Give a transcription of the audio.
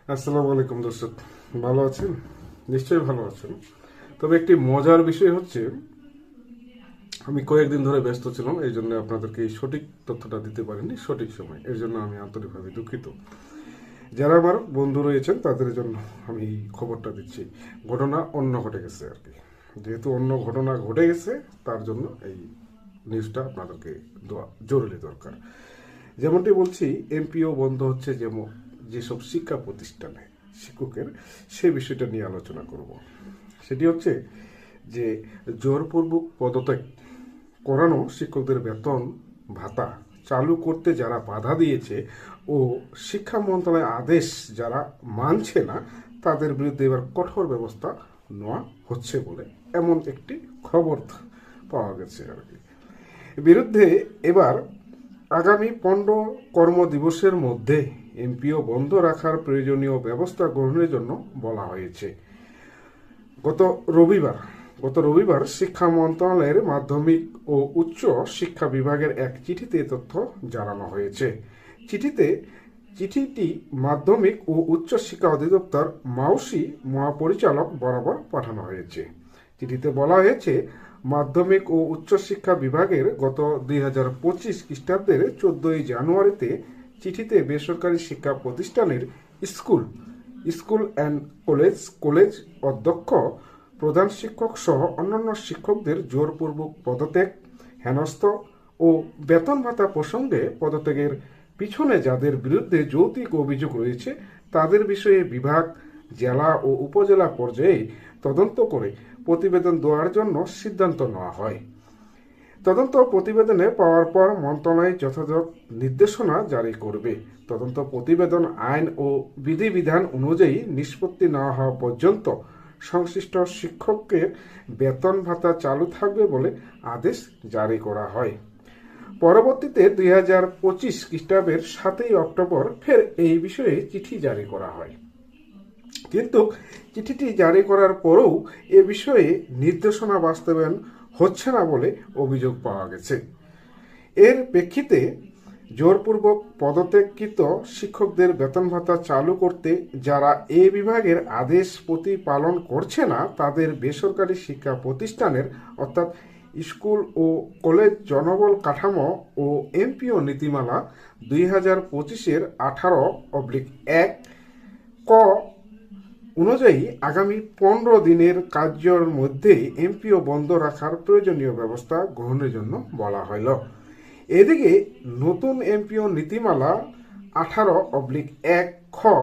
আসসালামু আলাইকুম দর্শক, ভালো আছেন? নিশ্চয়ই ভালো আছেন। তবে একটি মজার বিষয় হচ্ছে, আমি কয়েকদিন ধরে ব্যস্ত ছিলাম, এই জন্য আপনাদেরকে এই সঠিক তথ্যটা দিতে পারিনি সঠিক সময়। এর জন্য আমি আন্তরিকভাবে দুঃখিত। যারা আমার বন্ধু রয়েছেন তাদের জন্য আমি এই খবরটা দিচ্ছি। ঘটনা অন্য ঘটে গেছে আর কি। যেহেতু অন্য ঘটনা ঘটে গেছে, তার জন্য এই নিউজটা আপনাদেরকে দেওয়া জরুরি দরকার। যেমনটি বলছি, এমপিও বন্ধ হচ্ছে যেমন যেসব শিক্ষা প্রতিষ্ঠানে শিক্ষকের, সে বিষয়টা নিয়ে আলোচনা করব। সেটি হচ্ছে যে জোরপূর্বক পদত্যাগ করানো শিক্ষকদের বেতন ভাতা চালু করতে যারা বাধা দিয়েছে ও শিক্ষা মন্ত্রণালয়ের আদেশ যারা মানছে না, তাদের বিরুদ্ধে এবার কঠোর ব্যবস্থা নেওয়া হচ্ছে বলে এমন একটি খবর পাওয়া গেছে আর কি। বিরুদ্ধে এবার আগামী 15 কর্মদিবসের মধ্যে এমপিও বন্ধ রাখার প্রয়োজনীয় ব্যবস্থা গ্রহণের জন্য বলা হয়েছে। গত রবিবার শিক্ষা মন্ত্রণালয়ের মাধ্যমিক ও উচ্চ শিক্ষা বিভাগের এক চিঠিতে তথ্য জানানো হয়েছে। চিঠিটি মাধ্যমিক ও উচ্চ শিক্ষা অধিদপ্তর মাউসি মহাপরিচালক বরাবর পাঠানো হয়েছে। চিঠিতে বলা হয়েছে, মাধ্যমিক ও উচ্চশিক্ষা বিভাগের গত 2025 খ্রিস্টাব্দের 14 জানুয়ারিতে চিঠিতে বেসরকারি শিক্ষা প্রতিষ্ঠানের স্কুল অ্যান্ড কলেজ অধ্যক্ষ, প্রধান শিক্ষক সহ অন্যান্য শিক্ষকদের জোরপূর্বক পদত্যাগ, হেনস্থ ও বেতন ভাতা প্রসঙ্গে পদত্যাগের পিছনে যাদের বিরুদ্ধে যৌক্তিক অভিযোগ রয়েছে তাদের বিষয়ে বিভাগ, জেলা ও উপজেলা পর্যায়ে তদন্ত করে প্রতিবেদন দেওয়ার জন্য সিদ্ধান্ত নেওয়া হয়। তদন্ত প্রতিবেদনে পাওয়ার পর মন্ত্রণালয় যথাযথ নির্দেশনা জারি করবে। তদন্ত প্রতিবেদন আইন ও বিধিবিধান অনুযায়ী নিষ্পত্তি নেওয়া হওয়া পর্যন্ত সংশ্লিষ্ট শিক্ষকের বেতন ভাতা চালু থাকবে বলে আদেশ জারি করা হয়। পরবর্তীতে 2025 খ্রিস্টাব্দের 7 অক্টোবর ফের এই বিষয়ে চিঠি জারি করা হয়। কিন্তু চিঠিটি জারি করার পরেও এ বিষয়ে নির্দেশনা বাস্তবায়ন হচ্ছে না বলে অভিযোগ পাওয়া গেছে। এর প্রেক্ষিতে জোরপূর্বক পদত্যাগকৃত শিক্ষকদের বেতন ভাতা চালু করতে যারা এ বিভাগের আদেশ প্রতিপালন করছে না, তাদের বেসরকারি শিক্ষা প্রতিষ্ঠানের অর্থাৎ স্কুল ও কলেজ জনবল কাঠামো ও এমপিও নীতিমালা 2025-এর 18/1 ক অনুযায়ী আগামী 15 দিনের কার্যের মধ্যে এমপিও বন্ধ রাখার প্রয়োজনীয় ব্যবস্থা গ্রহণের জন্য বলা হইল। এদিকে নতুন এমপিও নীতিমালা 18/1 খ